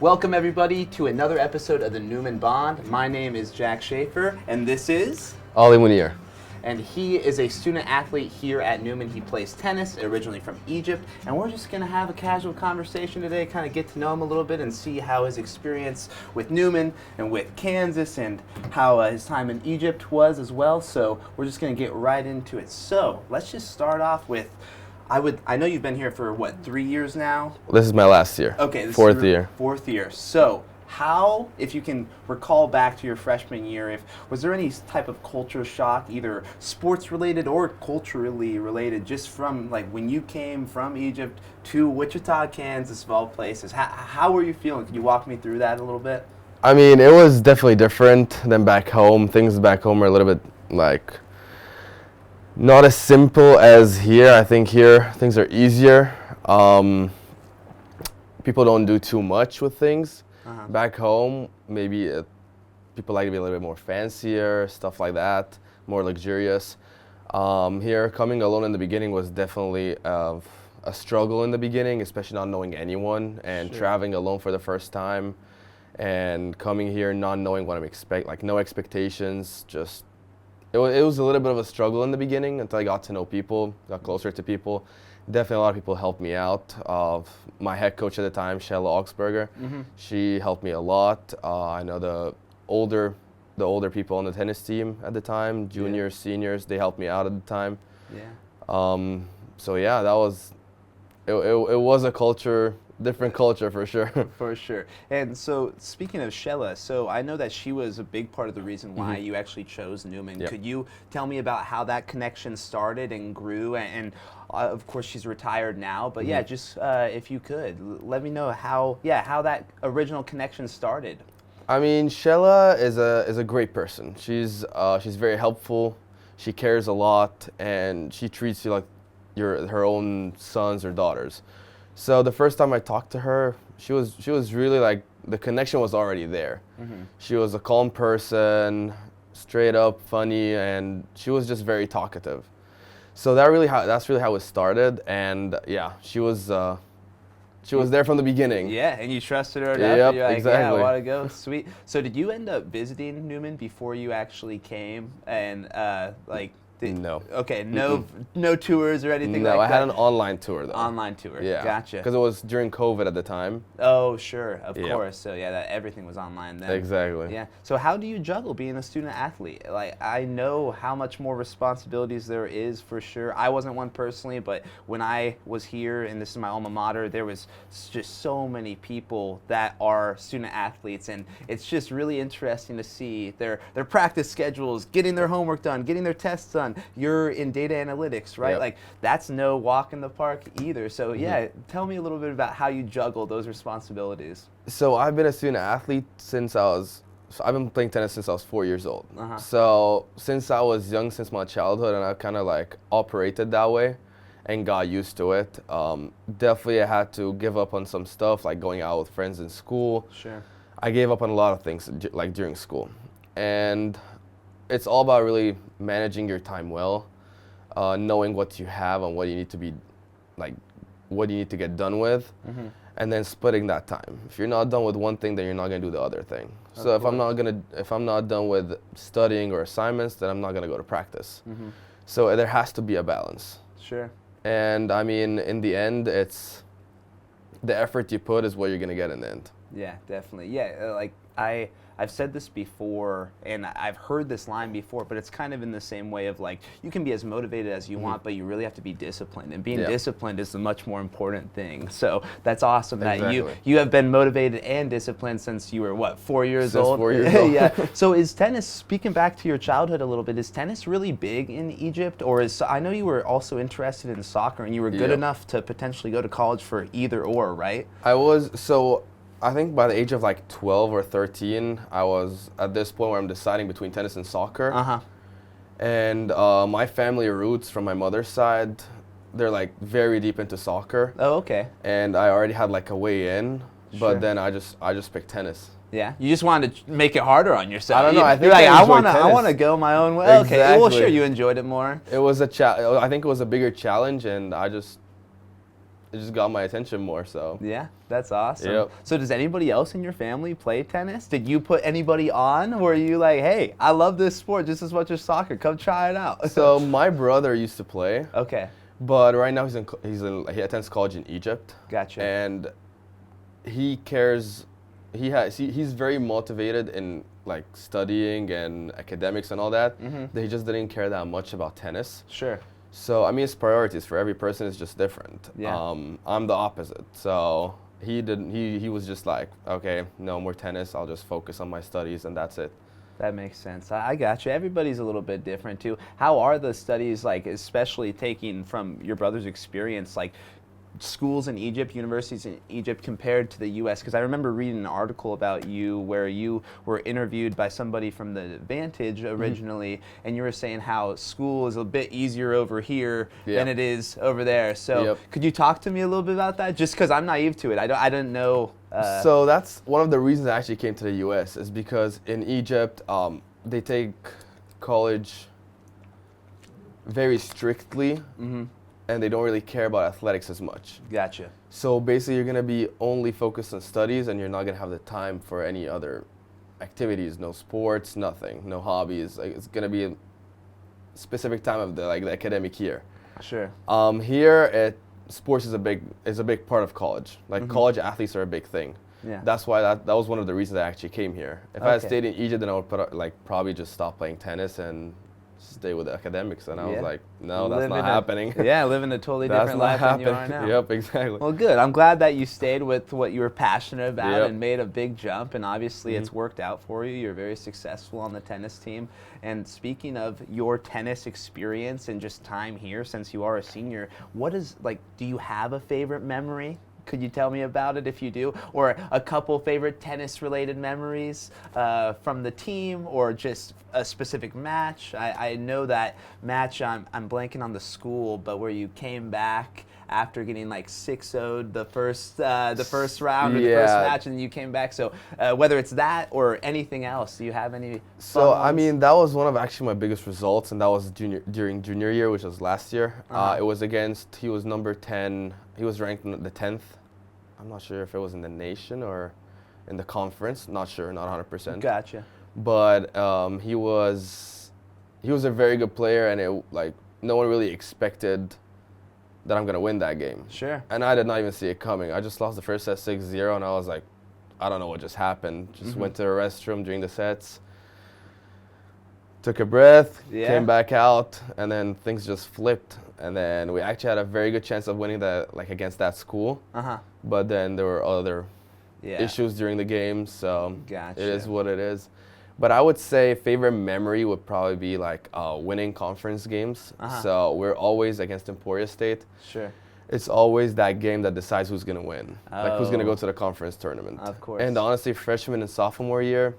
Welcome everybody to another episode of the Newman Bond. My name is Jack Schaefer, and this is Ali Mounir. And he is a student athlete here at Newman. He plays tennis, originally from Egypt, and we're just going to have a casual conversation today, kind of get to know him a little bit and see how his experience with Newman and with Kansas and how his time in Egypt was as well. So we're just going to get right into it. So let's just start off with, I know you've been here for, what, 3 years now? This is my last year. Okay. This Fourth is year. Fourth year. So how, if you can recall back to your freshman year, was there any type of culture shock, either sports related or culturally related, just from like when you came from Egypt to Wichita, Kansas, of all places? How were you feeling? Can you walk me through that a little bit? I mean, it was definitely different than back home. Things back home are a little bit like not as simple as here. I think here things are easier. People don't do too much with things. Back home, maybe people like to be a little bit more fancier, stuff like that, more luxurious. Here, coming alone in the beginning was definitely a struggle in the beginning, especially not knowing anyone and traveling alone for the first time, and coming here not knowing what I'm like no expectations. Just it was a little bit of a struggle in the beginning until I got to know people, got closer to people. Definitely a lot of people helped me out. My head coach at the time, Shella Augsburger, she helped me a lot. I know the older people on the tennis team at the time, juniors, seniors, they helped me out at the time. Yeah. So yeah, that was it was a different culture for sure. For sure. And so speaking of Shella, so I know that she was a big part of the reason why you actually chose Newman. Yep. Could you tell me about how that connection started and grew? And of course she's retired now, but yeah, just if you could let me know how that original connection started. I mean, Shella is a great person. She's very helpful. She cares a lot, and she treats you like her own sons or daughters. So the first time I talked to her, she was really like, the connection was already there. She was a calm person, straight up, funny, and she was just very talkative. So that's really how it started, and yeah, she was there from the beginning. Yeah, and you trusted her enough. Yep, You're like, exactly. Yeah, I want to go. Sweet. So did you end up visiting Newman before you actually came? And no. Okay, no tours or anything like that? No, I had an online tour though. Online tour, yeah. Gotcha. Because it was during COVID at the time. Oh, sure, of course. So yeah, everything was online then. Exactly. Yeah. So how do you juggle being a student athlete? Like, I know how much more responsibilities there is for sure. I wasn't one personally, but when I was here, and this is my alma mater, there was just so many people that are student athletes, and it's just really interesting to see their practice schedules, getting their homework done, getting their tests done. You're in data analytics, right? Yep. Like, that's no walk in the park either. So yeah, tell me a little bit about how you juggle those responsibilities. So I've been a student athlete I've been playing tennis since I was 4 years old. So since I was young, since my childhood, and I kind of like operated that way and got used to it. Definitely I had to give up on some stuff, like going out with friends in school. Sure. I gave up on a lot of things like during school. And it's all about really managing your time well, knowing what you have and what you need to be, like, what you need to get done with, and then splitting that time. If you're not done with one thing, then you're not gonna do the other thing. So if I'm not done with studying or assignments, then I'm not gonna go to practice. So there has to be a balance. Sure. And I mean, in the end, it's the effort you put is what you're gonna get in the end. Yeah, definitely. Yeah, like I've said this before, and I've heard this line before, but it's kind of in the same way of like, you can be as motivated as you want, but you really have to be disciplined. And being disciplined is the much more important thing. So that's awesome that you have been motivated and disciplined since you were, what, 4 years old? 4 years old. Yeah. So is tennis, speaking back to your childhood a little bit, is tennis really big in Egypt? Or I know you were also interested in soccer, and you were good enough to potentially go to college for either or, right? I think by the age of like 12 or 13, I was at this point where I'm deciding between tennis and soccer. And my family roots from my mother's side, they're like very deep into soccer. Oh, okay. And I already had like a way in, but then I just picked tennis. Yeah, you just wanted to make it harder on yourself. I don't know. I think you're like, I want to go my own way. Exactly. Okay, well, sure, you enjoyed it more. It was I think it was a bigger challenge, and I just just got my attention more. So yeah, that's awesome. Yep. So does anybody else in your family play tennis? Did you put anybody on? Or were you like, hey, I love this sport just as much as soccer. Come try it out. So my brother used to play. Okay. But right now he attends college in Egypt. Gotcha. And he cares. He's very motivated in like studying and academics and all that. That he just didn't care that much about tennis. Sure. So I mean, his priorities for every person is just different. Yeah. I'm the opposite. So he didn't. He was just like, okay, no more tennis. I'll just focus on my studies and that's it. That makes sense. I got you. Everybody's a little bit different too. How are the studies like, especially taking from your brother's experience, like schools in Egypt, universities in Egypt compared to the U.S.? Because I remember reading an article about you where you were interviewed by somebody from the Vantage originally, and you were saying how school is a bit easier over here than it is over there. So could you talk to me a little bit about that? Just because I'm naive to it. I didn't know. So that's one of the reasons I actually came to the U.S. is because in Egypt, they take college very strictly, and they don't really care about athletics as much. Gotcha. So basically, you're gonna be only focused on studies, and you're not gonna have the time for any other activities. No sports, nothing, no hobbies. Like, it's gonna be a specific time of the academic year. Sure. Here, sports is a big part of college. Like college athletes are a big thing. Yeah. That's why that was one of the reasons I actually came here. If I had stayed in Egypt, then I would probably just stop playing tennis and stay with the academics. And I was like, no, that's not happening. Yeah, living a totally different life than you are now. Yep, exactly. Well, good. I'm glad that you stayed with what you were passionate about and made a big jump. And obviously, it's worked out for you. You're very successful on the tennis team. And speaking of your tennis experience and just time here, since you are a senior, do you have a favorite memory? Could you tell me about it if you do? Or a couple favorite tennis-related memories from the team, or just a specific match? I know that match, I'm blanking on the school, but where you came back after getting like 6-0'd the first round or the first match, and you came back. So whether it's that or anything else, do you have any So I mean, that was one of actually my biggest results, and that was during junior year, which was last year. It was against, he was number 10. He was ranked the 10th. I'm not sure if it was in the nation or in the conference. Not sure, not 100%. Gotcha. But he was a very good player, and no one really expected that I'm gonna win that game. Sure. And I did not even see it coming. I just lost the first set 6-0, and I was like, I don't know what just happened. Just went to the restroom during the sets, took a breath, came back out, and then things just flipped. And then we actually had a very good chance of winning that, against that school. But then there were other issues during the game, so it is what it is. But I would say favorite memory would probably be winning conference games. So we're always against Emporia State. Sure. It's always that game that decides who's gonna win, who's gonna go to the conference tournament. Of course. And honestly, freshman and sophomore year,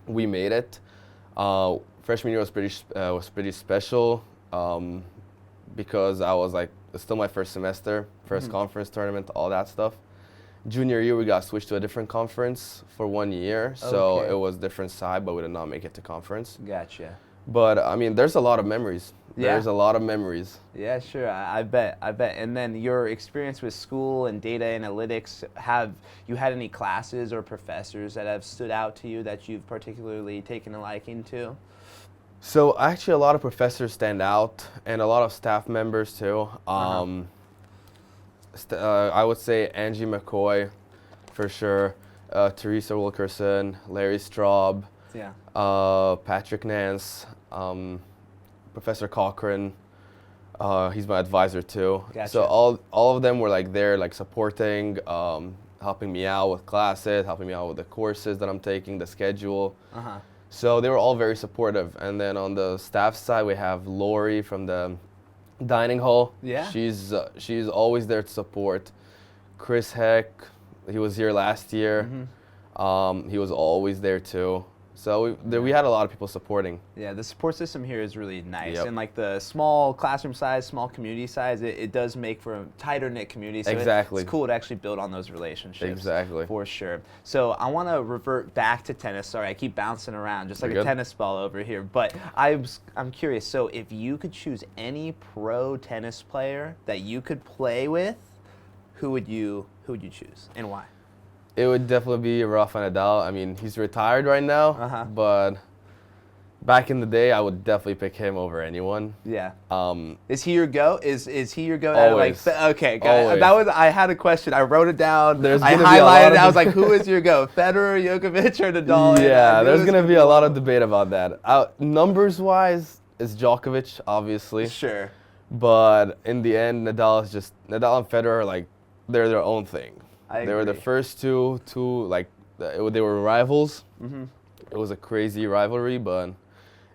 we made it. Freshman year was pretty special. Because I was it's still my first semester, first conference tournament, all that stuff. Junior year, we got switched to a different conference for 1 year, so it was different side, but we did not make it to conference. Gotcha. But I mean, there's a lot of memories. There's a lot of memories. Yeah, sure. I bet. And then your experience with school and data analytics, have you had any classes or professors that have stood out to you that you've particularly taken a liking to? So actually, a lot of professors stand out, and a lot of staff members too. I would say Angie McCoy, for sure. Teresa Wilkerson, Larry Straub, Patrick Nance, Professor Cochran. He's my advisor too. Gotcha. So all of them were there, supporting, helping me out with classes, helping me out with the courses that I'm taking, the schedule. So they were all very supportive. And then on the staff side, we have Lori from the dining hall. Yeah. She's always there to support. Chris Heck, he was here last year. He was always there too. So we had a lot of people supporting. Yeah, the support system here is really nice. And the small classroom size, small community size, it does make for a tighter knit community. So it's cool to actually build on those relationships. Exactly. For sure. So I want to revert back to tennis. Sorry, I keep bouncing around just like a tennis ball over here. But I'm curious. So if you could choose any pro tennis player that you could play with, who would you choose and why? It would definitely be Rafa Nadal. I mean, he's retired right now, but back in the day, I would definitely pick him over anyone. Yeah. Is he your go? Is he your go? Always. Okay. Always. That was. I had a question. I wrote it down. I gonna highlighted it. I was like, who is your go? Federer, Djokovic, or Nadal? Yeah, there's gonna be a lot of debate about that. Numbers wise, it's Djokovic, obviously. Sure. But in the end, Nadal and Federer are like they're their own thing. They were the first two like they were rivals. It was a crazy rivalry, but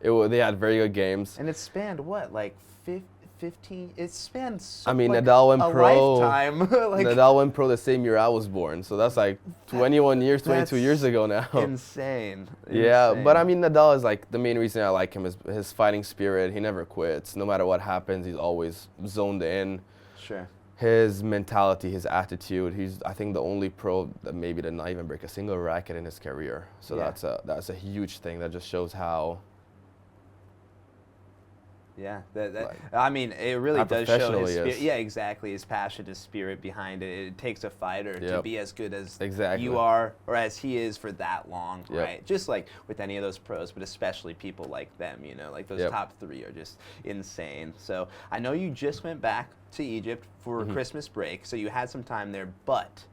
they had very good games. And it spanned what, like 15? It spanned Nadal went pro. Lifetime. Nadal went pro the same year I was born, so that's like 21 years, 22 years ago now. Insane. Yeah, but I mean, Nadal is like the main reason I like him is his fighting spirit. He never quits. No matter what happens, he's always zoned in. Sure. His mentality, his attitude. He's, I think, the only pro that maybe did not even break a single racket in his career. So that's a huge thing. That just shows how. Yeah, I mean, it really does show his spirit. Is. Yeah, exactly. His passion, his spirit behind it. It takes a fighter to be as good as you are, or as he is for that long, right? Just like with any of those pros, but especially people like them, you know, like those top three are just insane. So I know you just went back to Egypt for Christmas break, so you had some time there, but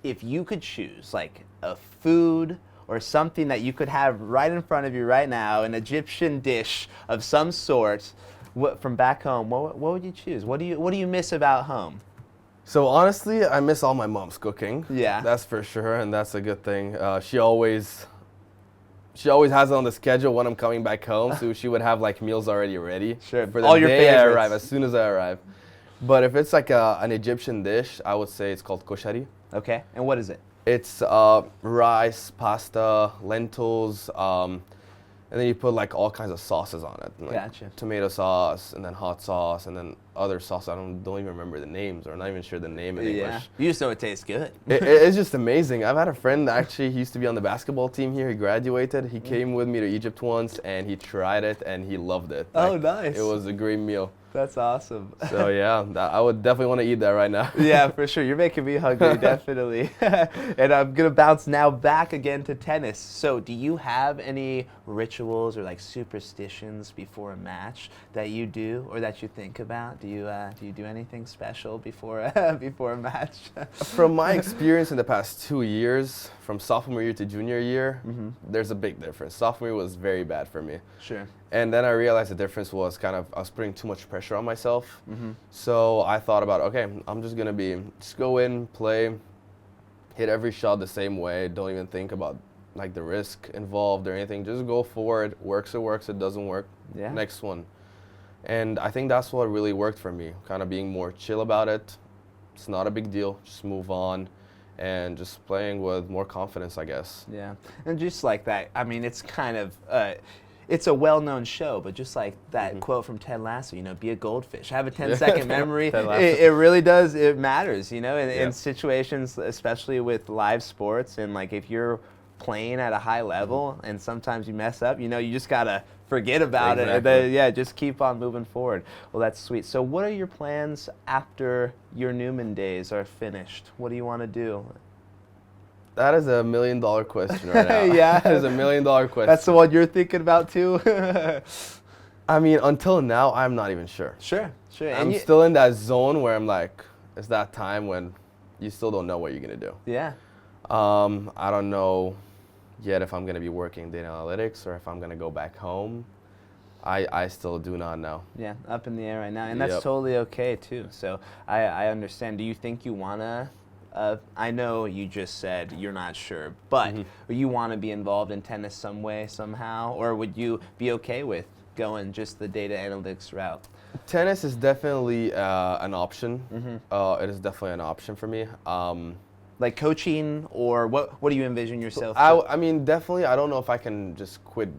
if you could choose like a food or something that you could have right in front of you right now, an Egyptian dish of some sort, from back home, what would you choose? What do you miss about home? So honestly, I miss all my mom's cooking. Yeah, that's for sure, and that's a good thing. She always has it on the schedule when I'm coming back home, so she would have like meals already ready. Sure, for the all your day favorites. I arrive, as soon as I arrive. But if it's like an Egyptian dish, I would say it's called koshari. Okay, and what is it? It's rice, pasta, lentils, and then you put like all kinds of sauces on it. Like Gotcha. Tomato sauce, and then hot sauce, and then other sauce. I don't even remember the names, or not even sure the name in English. You just know it tastes good. It's just amazing. I've had a friend actually, he used to be on the basketball team here. He graduated. He came with me to Egypt once, and he tried it, and he loved it. Oh, nice. It was a great meal. That's awesome. So yeah, I would definitely want to eat that right now. Yeah, for sure. You're making me hungry, definitely. And I'm going to bounce now back again to tennis. So do you have any rituals or like superstitions before a match that you do or that you think about? Do you do anything special before a match? From my experience in the past 2 years, from sophomore year to junior year, there's a big difference. Sophomore year was very bad for me. Sure. And then I realized the difference was I was putting too much pressure on myself. So I thought about, okay, I'm just going to just go in, play, hit every shot the same way. Don't even think about like the risk involved or anything. Just go for it. Works, it doesn't work. Yeah. Next one. And I think that's what really worked for me, kind of being more chill about it. It's not a big deal. Just move on. And just playing with more confidence, I guess. Yeah. And just like that, I mean, it's kind of... it's a well-known show, but just like that quote from Ted Lasso, you know, be a goldfish. Have a 10-second memory. It really does. It matters, you know, in situations, especially with live sports. And like if you're playing at a high level and sometimes you mess up, you know, you just got to forget about it. And then, just keep on moving forward. Well, that's sweet. So what are your plans after your Newman days are finished? What do you want to do? That is $1 million question right now. Yeah. That is $1 million question. That's the one you're thinking about too? I mean, until now, I'm not even sure. Sure. I'm still in that zone where I'm like, it's that time when you still don't know what you're going to do. Yeah. I don't know yet if I'm going to be working data analytics or if I'm going to go back home. I still do not know. Yeah, up in the air right now. And that's totally okay too. So I understand. Do you think you want to... I know you just said you're not sure, but you want to be involved in tennis some way, somehow? Or would you be okay with going just the data analytics route? Tennis is definitely an option. It is definitely an option for me. Like coaching, or what do you envision yourself? I mean, definitely, I don't know if I can just quit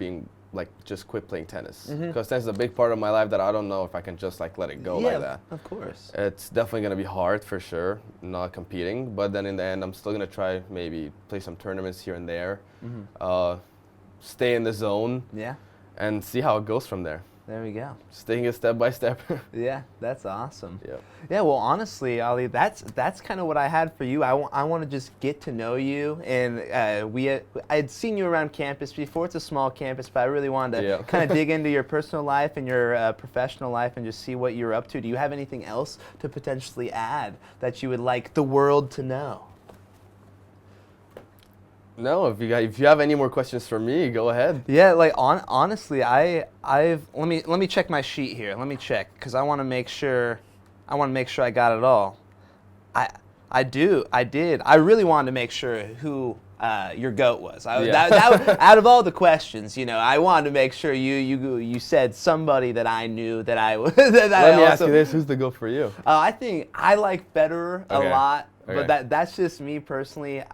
playing tennis. Because tennis is a big part of my life that I don't know if I can just like let it go like that. Of course. It's definitely going to be hard for sure, not competing. But then in the end, I'm still going to try maybe play some tournaments here and there, stay in the zone, and see how it goes from there. There we go. Just taking it step by step. Yeah, that's awesome. Yeah. Yeah, well, honestly, Ali, that's kind of what I had for you. I want to just get to know you, and I had seen you around campus before. It's a small campus, but I really wanted to kind of dig into your personal life and your professional life and just see what you're up to. Do you have anything else to potentially add that you would like the world to know? No, if you have any more questions for me, go ahead. Yeah, like honestly, I've let me check my sheet here. Let me check because I want to make sure I got it all. I did. I really wanted to make sure who your GOAT was. That out of all the questions, you know, I wanted to make sure you said somebody that I knew that I that Let me ask you this: who's the GOAT for you? I think I like Federer a lot. Okay. But that's just me personally.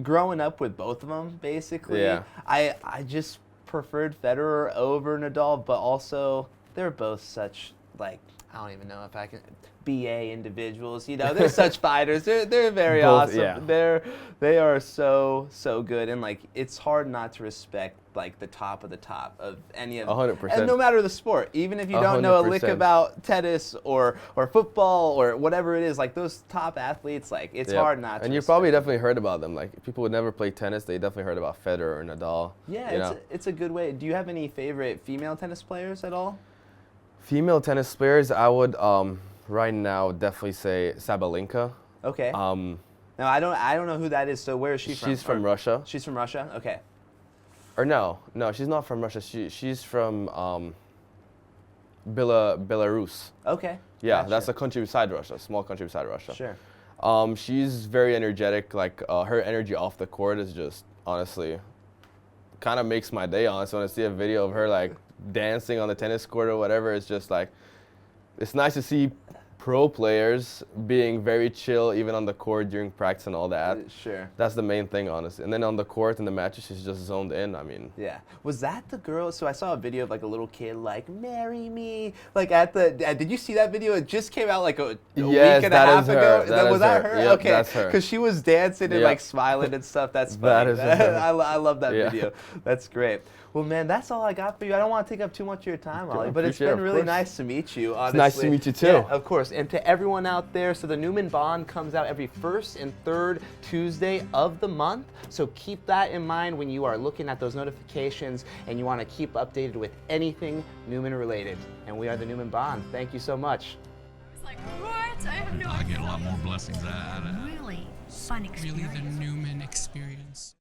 Growing up with both of them, basically, I just preferred Federer over Nadal, but also they're both such, like, I don't even know if I can, BA individuals, you know, they're such fighters. They're very awesome. Yeah. They are so good, and like it's hard not to respect like the top of any of 100%. And no matter the sport, even if you don't know a lick 100%. about tennis or football or whatever it is, like those top athletes, like it's hard not to. And you respect probably them. definitely heard about them. Like if people would never play tennis, they definitely heard about Federer or Nadal. Yeah, it's a good way. Do you have any favorite female tennis players at all? Female tennis players, I would right now definitely say Sabalenka. Okay. No, I don't know who that is. So where is she from? She's from Russia. She's from Russia. Okay. Or no, she's not from Russia. She's from Belarus. Okay. Yeah, Gotcha. that's a country beside Russia, small country beside Russia. Sure. She's very energetic. Like her energy off the court is just honestly kind of makes my day. Honestly, when I see a video of her like dancing on the tennis court or whatever, it's just like it's nice to see pro players being very chill even on the court during practice and all that. Sure. That's the main thing, honestly. And then on the court in the matches, she's just zoned in. I mean. Yeah. Was that the girl? So I saw a video of like a little kid like marry me, like at the. Did you see that video? It just came out like a week and a half ago. Was that her? Yep, okay. That's her. Because she was dancing and like smiling and stuff. That's funny. That is her. I love that video. That's great. Well, man, that's all I got for you. I don't want to take up too much of your time, Ali, but it's been really nice to meet you, honestly. It's nice to meet you, too. Yeah, of course. And to everyone out there, so the Newman Bond comes out every first and third Tuesday of the month. So keep that in mind when you are looking at those notifications and you want to keep updated with anything Newman related. And we are the Newman Bond. Thank you so much. I was like, what? I have no idea. I get a lot more blessings out of that. Really fun experience. Really the Newman experience.